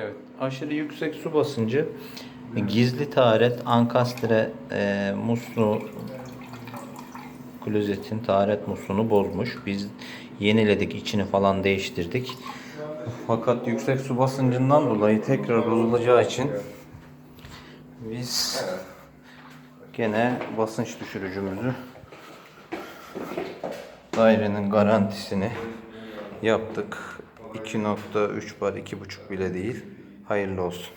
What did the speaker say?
Evet. Aşırı yüksek su basıncı gizli taharet, ankastre musluğu, klozetin taharet musluğunu bozmuş. Biz yeniledik, içini falan değiştirdik. Fakat yüksek su basıncından dolayı tekrar bozulacağı için biz gene basınç düşürücümüzü, dairenin garantisini yaptık. 2.3 bar, 2.5 bile değil. Hayırlı olsun.